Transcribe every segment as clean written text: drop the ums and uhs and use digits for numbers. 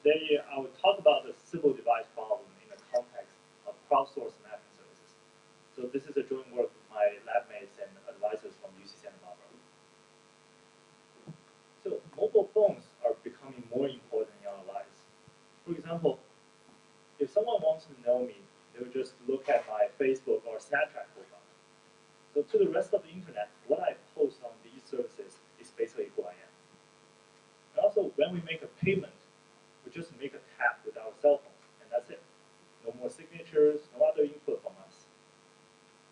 Today, I will talk about the Sybil device problem in the context of crowdsourced mapping services. So this is a joint work with my lab mates and advisors from UC Santa Barbara. So mobile phones are becoming more important in our lives. For example, if someone wants to know me, they will just look at my Facebook or Snapchat profile. So to the rest of the internet, what I post on these services is basically who I am. And also, when we make a payment, we just make a tap with our cell phones, and that's it. No more signatures, no other input from us.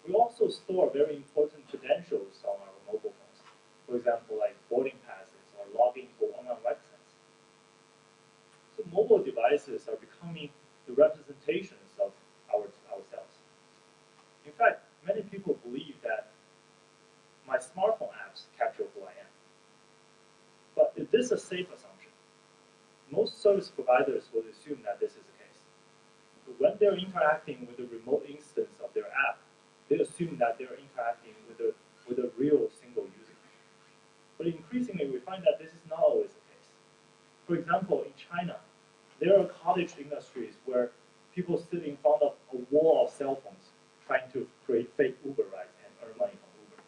We also store very important credentials on our mobile phones. For example, like boarding passes or login to online websites. So mobile devices are becoming the representations of ourselves. In fact, many people believe that my smartphone apps capture who I am. But is this a safe assumption? Most service providers will assume that this is the case. But when they're interacting with a remote instance of their app, they assume that they're interacting with a real single user. But increasingly, we find that this is not always the case. For example, in China, there are cottage industries where people sit in front of a wall of cell phones trying to create fake Uber rides and earn money from Uber.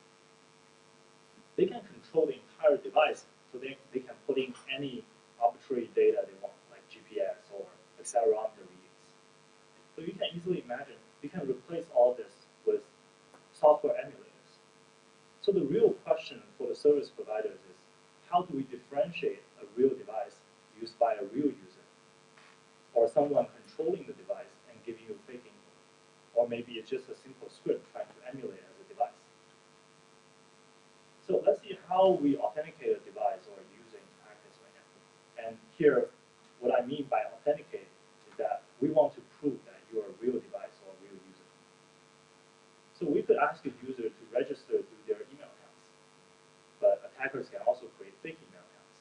They can control the entire device, so they can put in any arbitrary data they want, like GPS or accelerometer readings. So you can easily imagine we can replace all this with software emulators. So the real question for the service providers is, how do we differentiate a real device used by a real user, or someone controlling the device and giving you fake info, or maybe it's just a simple script trying to emulate as a device. So let's see how we authenticate a device or a user in practice right now. And here, what I mean by authenticate is that we want to prove that you are a real device or a real user. So we could ask a user to register through their email accounts, but attackers can also create fake email accounts.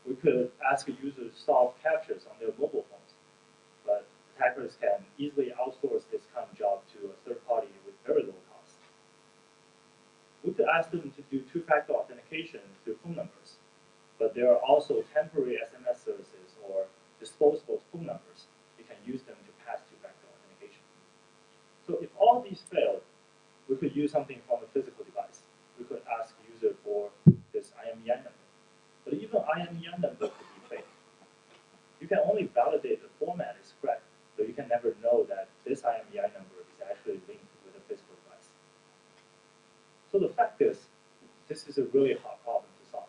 We could ask a user to solve captchas on their mobile phones, but attackers can easily outsource this kind of job to a third party with very low cost. We could ask them to do two-factor authentication through phone numbers, but there are also temporary SMS services or disposable phone numbers. You can use them to pass two-factor authentication. So if all these failed, we could use something from a physical device. We could ask a user for this IMEI number. But even IMEI number could be fake. You can only validate the format is correct, but you can never know that this IMEI number is actually linked with a physical device. So the fact is, this is a really hard problem to solve.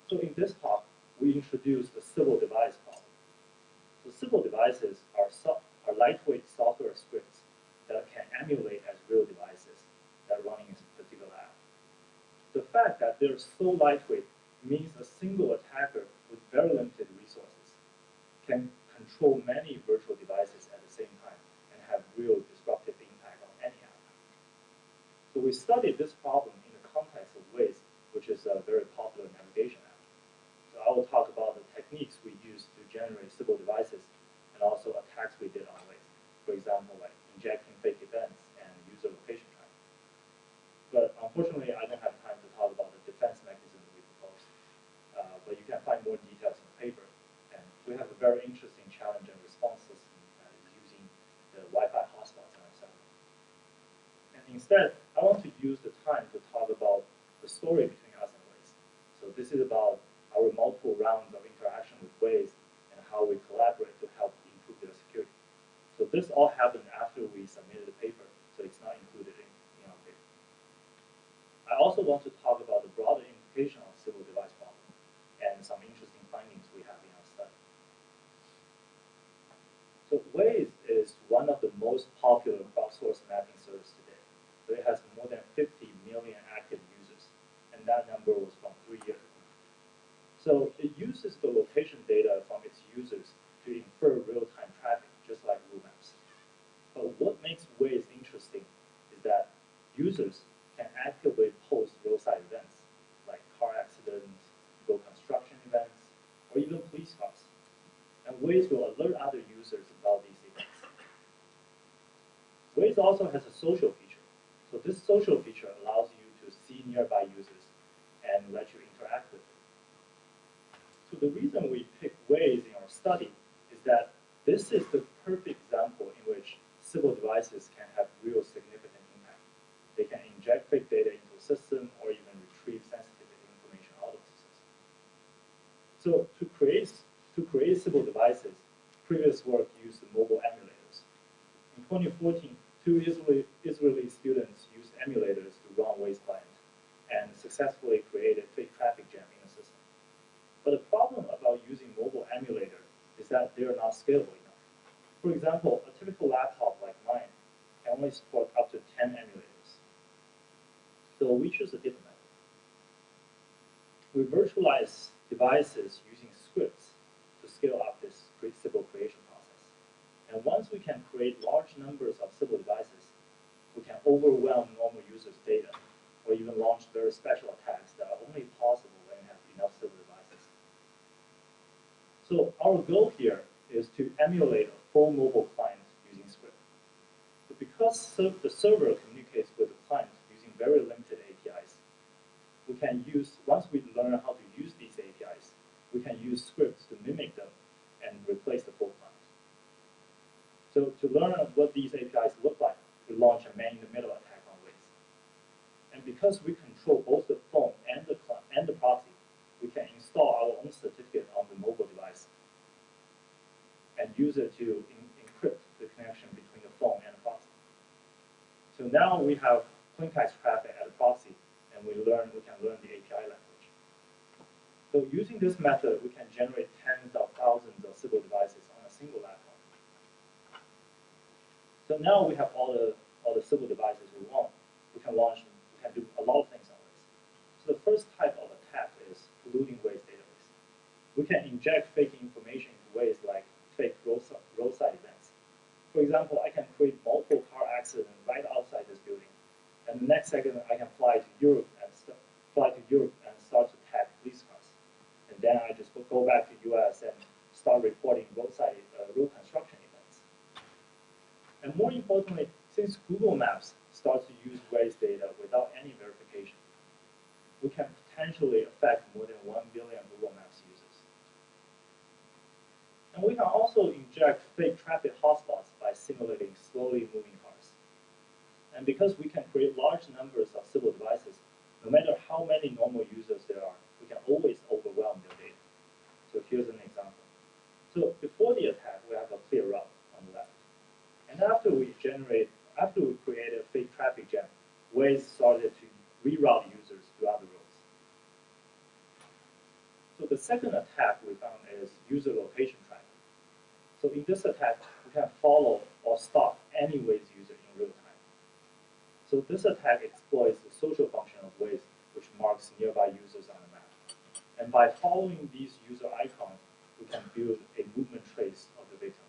So in this talk, we introduce the Sybil device problem. So Sybil devices are lightweight software scripts that can emulate as real devices that run in a particular app. The fact that they're so lightweight means a single attacker with very limited resources can control many virtual devices at the same time and have real disruptive impact on any app. So we studied this problem in the context of Waze, which is a very popular navigation app. So I will talk about the techniques we use to generate Sybil devices and also attacks we did on Waze. For example, like injecting fake events and user location tracking. But unfortunately, I don't have time to talk about the defense mechanism we proposed. But you can find more details in the paper. And we have a very interesting challenge and response system that is using the Wi-Fi hotspots on our server. And instead, I want to use the time to talk about the story between us and Waze. So this is about our multiple rounds of interaction with Waze and how we collaborate to help improve their security. So this all happened after we submitted the paper, so it's not included in our paper. I also want to talk about the broader implication of Sybil device problem and some interesting findings we have in our study. So Waze is one of the most popular crowdsourced mapping services today. So it has more than 50 million active users, and that number was from 3 years ago. So it uses the location data from its users to infer real-time traffic, just like Google Maps. But what makes Waze interesting is that users can actively post roadside events, like car accidents, road construction events, or even police cars. And Waze will alert other users about these events. Waze also has a social feature. So this social feature allows you to see nearby users and let you interact with them. To the reason we pick Waze in our study is that this is the perfect example in which Sybil devices can have real significant impact. They can inject fake data into a system or even retrieve sensitive information out of the system. So to create Sybil devices, previous work used mobile emulators. In 2014, two Israeli students used emulators to run Waze client and successfully created fake traffic jam in the system. But the problem about using mobile emulator is that they are not scalable enough. For example, a typical laptop like mine can only support up to 10 emulators. So we choose a different method. We virtualize devices using scripts to scale up this Sybil creation process. And once we can create large numbers of Sybil devices, we can overwhelm normal users' data or even launch very special attacks that are only possible when you have enough Sybil devices. So our goal here is to emulate a full mobile client using script. But because the server communicates with the client using very limited APIs, we can use, once we learn how to use these APIs, we can use scripts to mimic them and replace the full client. So to learn what these APIs look like, we launch a man-in-the-middle attack on Waze. And because we control both the phone and the proxy, we can install our own certificate on the mobile device and use it to encrypt the connection between the phone and the proxy. So now we have plaintext traffic at the proxy, and we can learn the API language. So using this method, we can generate tens of thousands of Sybil devices on a single laptop. So now we have all the Sybil devices we want. We can launch them. We can do a lot of things on Waze. So the first type of attack is polluting Waze database. We can inject fake information into Waze like fake roadside events. For example, I can create multiple car accidents right outside this building, and the next second I can fly to Europe and start to tag police cars. And then I just go back to US and start reporting road construction events. And more importantly, since Google Maps starts to use Waze data without any verification, we can potentially affect more than 1 billion Google Maps users. And we can also inject fake traffic hotspots by simulating slowly moving cars. And because we can create large numbers of Sybil devices, no matter how many normal users there are, we can always overwhelm their data. So here's an example. So before the attack, we have a clear route on the left. And after we create a fake traffic jam, Waze started to reroute users to other roads. So the second attack we found is user location tracking. So in this attack, we can follow or stop any Waze user in real time. So this attack exploits the social function of Waze, which marks nearby users on the map. And by following these user icons, we can build a movement trace of the victim.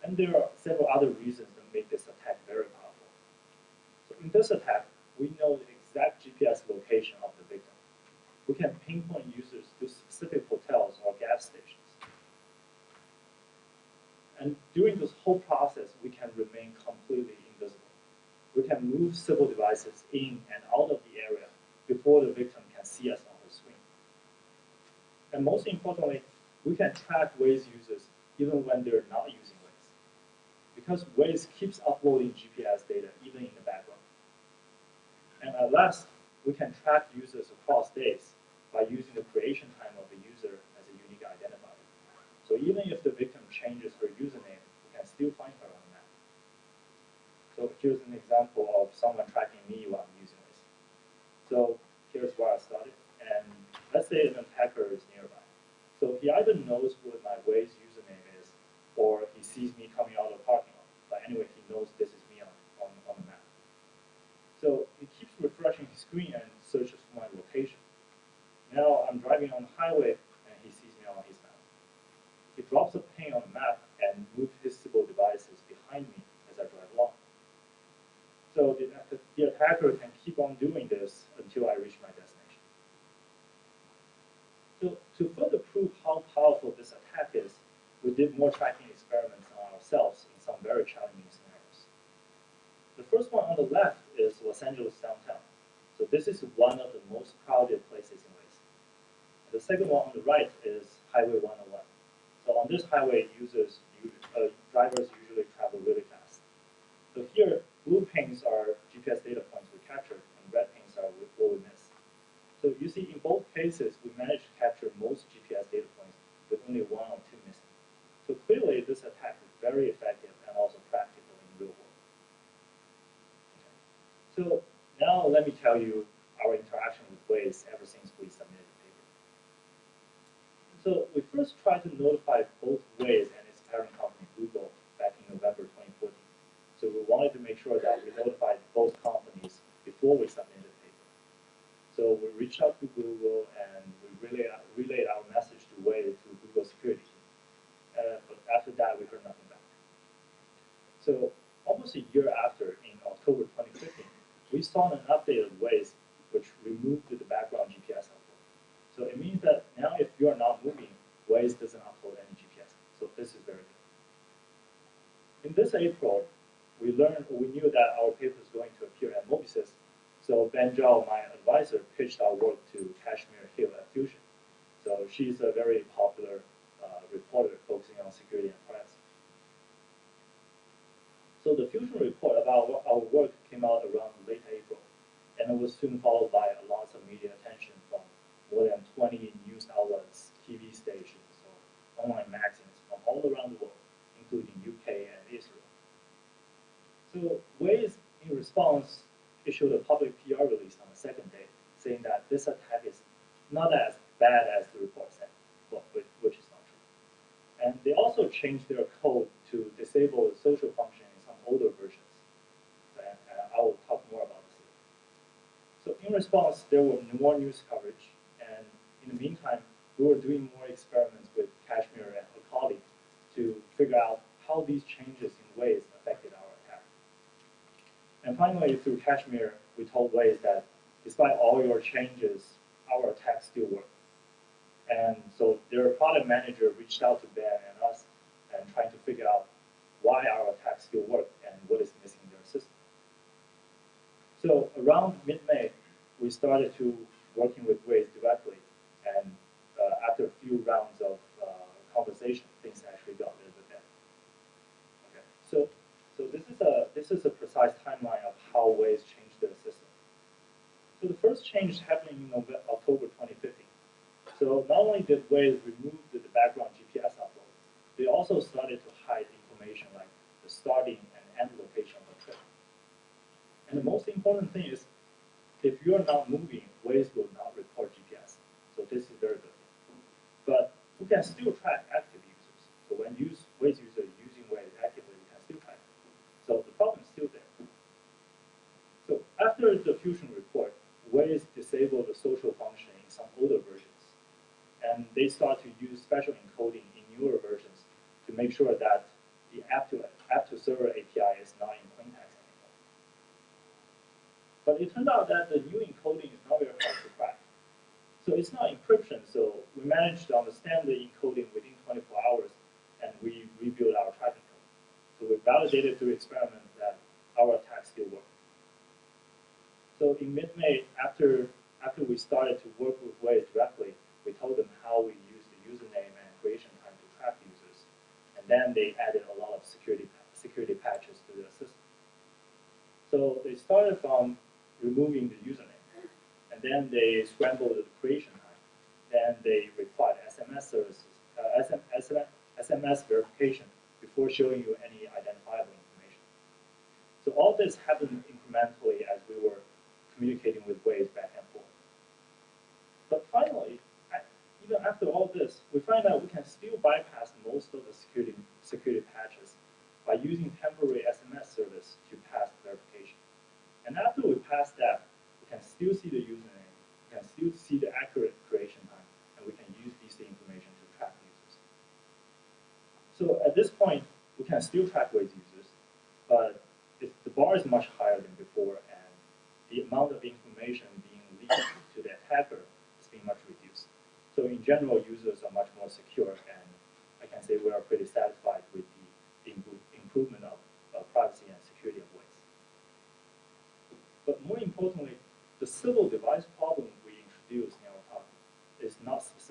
And there are several other reasons that make this attack very powerful. So in this attack, we know the exact GPS location of the victim. We can pinpoint users to specific hotels or gas stations. And during this whole process, we can remain completely invisible. We can move Sybil devices in and out of the area before the victim can see us on the screen. And most importantly, we can track Waze users even when they're not using Waze, because Waze keeps uploading GPS data even in the background. And at last, we can track users across days by using the creation time of the user as a unique identifier. So even if the victim changes her username, we can still find her on the map. So here's an example of someone tracking me while I'm using Waze. So here's where I started. And let's say an attacker is nearby. So he either knows what my Waze username is, or he sees me coming out of the parking lot. But anyway, he knows this is me on the map. So he keeps refreshing his screen and searches for my location. Now I'm driving on the highway, and he sees me on his map. He drops a ping on the map and moves his Sybil devices behind me as I drive along. So the attacker can keep on doing this until I reach my destination. So to further prove how powerful this attack is, we did more tracking experiments on ourselves in some very challenging scenarios. The first one on the left is Los Angeles downtown. So this is one of the most crowded places in Waze. The second one on the right is Highway 101. So on this highway, drivers usually travel really fast. So here, blue pings are GPS data points we captured, and red pings are what we missed. So you see, in both cases, we managed to capture most GPS data points with only 1 or 2 missing. So clearly, this attack is very effective and also practical in the real world. Okay. So now let me tell you our interaction with Waze ever since we submitted the paper. So we first tried to notify both Waze and its parent company, Google, back in November 2014. So we wanted to make sure that we notified both companies before we submitted the paper. So we reached out to Google and we relayed our message to Waze to Google security team. But after that, we heard nothing back. So almost a year after, in October 2015, we saw an update of Waze which removed the background GPS upload. So it means that now if you are not moving, Waze doesn't upload any GPS. So this is very good. In this April, we knew that our paper is going to appear at MobiSys. So Ben Zhao, my advisor, pitched our work to Kashmir Hill at Fusion. So she's a very popular reporter focusing on security and privacy. So the Fusion report about our work came out around late April, and it was soon followed by lots of media attention from more than 20 news outlets, TV stations, or online magazines from all around the world, including UK and Israel. So Waze, in response, issued a public PR release on the second day, saying that this attack is not as bad as the report said, well, which is not true. And they also changed their code to disable the social function in some older versions. And I will talk more about this later. So in response, there were more news coverage, and in the meantime, we were doing more experiments with Kashmir and her colleagues to figure out how these changes in Waze affected our attack. And finally, through Kashmir, we told Waze that despite all your changes, our attack still worked. And so their product manager reached out to Ben and us and trying to figure out why our attack still worked and what is missing in their system. So around mid-May, we started to working with Waze directly, and after a few rounds of conversation, things actually got a little bit better. Okay, so this is a precise timeline of how Waze changed their system. So the first change happened in October 2015. So not only did Waze remove the background GPS upload, they also started to hide information like the starting and end location of a trip. And the most important thing is, if you're not moving, Waze will not report GPS. So this is very good. But we can still track active users. So when Waze user is using Waze actively, we can still track it. So the problem is still there. So after the Fusion report, Waze disabled the social function in some older versions. And they start to use special encoding in newer versions to make sure that the app-to-server API is not in plain text anymore. But it turned out that the new encoding is not very hard to crack. So it's not encryption, so we managed to understand the encoding within 24 hours, and we rebuilt our tracking code. So we validated through experiment that our attack still worked. So in mid-May, after we started to work with Waze directly, we told them how we use the username and creation time to track users. And then they added a lot of security patches to the system. So they started from removing the username. And then they scrambled the creation time. Then they required SMS services, SMS verification before showing you any identifiable information. So all this happened incrementally as we were communicating with Waze back and forth. But finally, even after all this, we find out we can still bypass most of the security patches by using temporary SMS service to pass the verification. And after we pass that, we can still see the username, we can still see the accurate creation time, and we can use DC information to track users. So at this point, we can still track Waze users, but the bar is much higher than before, and the amount of information being leaked to the attacker is being much reduced. So in general, users are much more secure, and I can say we are pretty satisfied with the improvement of privacy and security of Waze. But more importantly, the Sybil device problem we introduced in our talk is not specific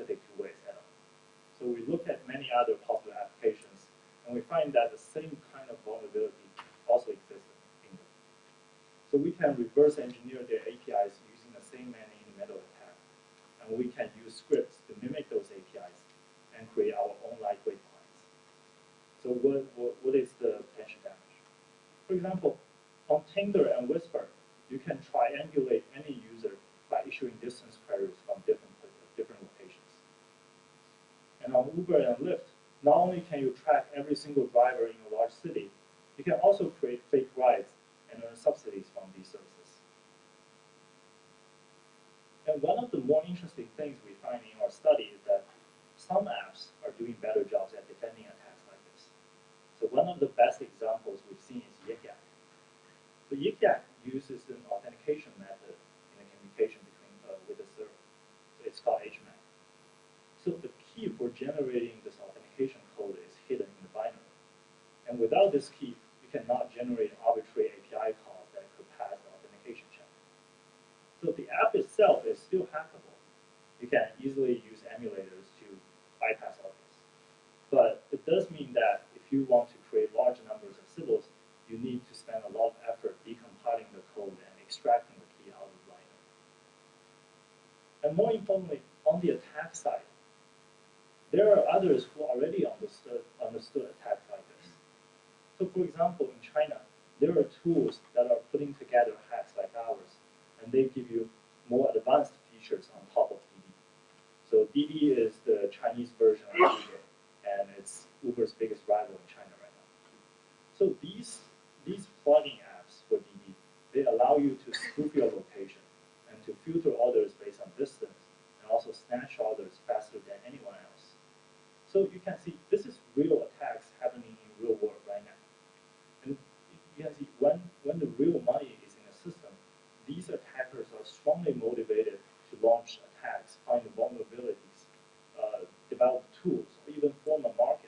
reverse engineer their APIs using the same man-in-the-middle attack. And we can use scripts to mimic those APIs and create our own lightweight clients. So what is the potential damage? For example, on Tinder and Whisper, you can triangulate any user by issuing distance queries from different locations. And on Uber and Lyft, not only can you track every single driver in a large city, you can also create fake rides and earn subsidies from these services. And one of the more interesting things we find in our study is that some apps are doing better jobs at defending attacks like this. So one of the best examples we've seen is Yik Yak. So Yik Yak uses an authentication method in the communication with the server. So it's called HMAC. So the key for generating this authentication code is hidden in the binary. And without this key, you cannot generate arbitrary API calls that could pass the authentication check. So the app itself is still hackable. You can easily use emulators to bypass all this. But it does mean that if you want to create large numbers of Sybils, you need to spend a lot of effort decompiling the code and extracting the key out of the binary. And more importantly, on the attack side, there are others who already understood attacks like this. So for example, in China, there are tools that are putting together hacks like ours, and they give you more advanced features on top of DD. So DD is the Chinese version of Uber, and it's Uber's biggest rival in China right now. So these plugin apps for DD, they allow you to spoof your location and to filter orders based on distance, and also snatch orders faster than anyone else. So you can see this is real attacks happening in real world right now. And you can see when the real money is in the system, these attackers are strongly motivated to launch attacks, find vulnerabilities, develop tools, or even form a market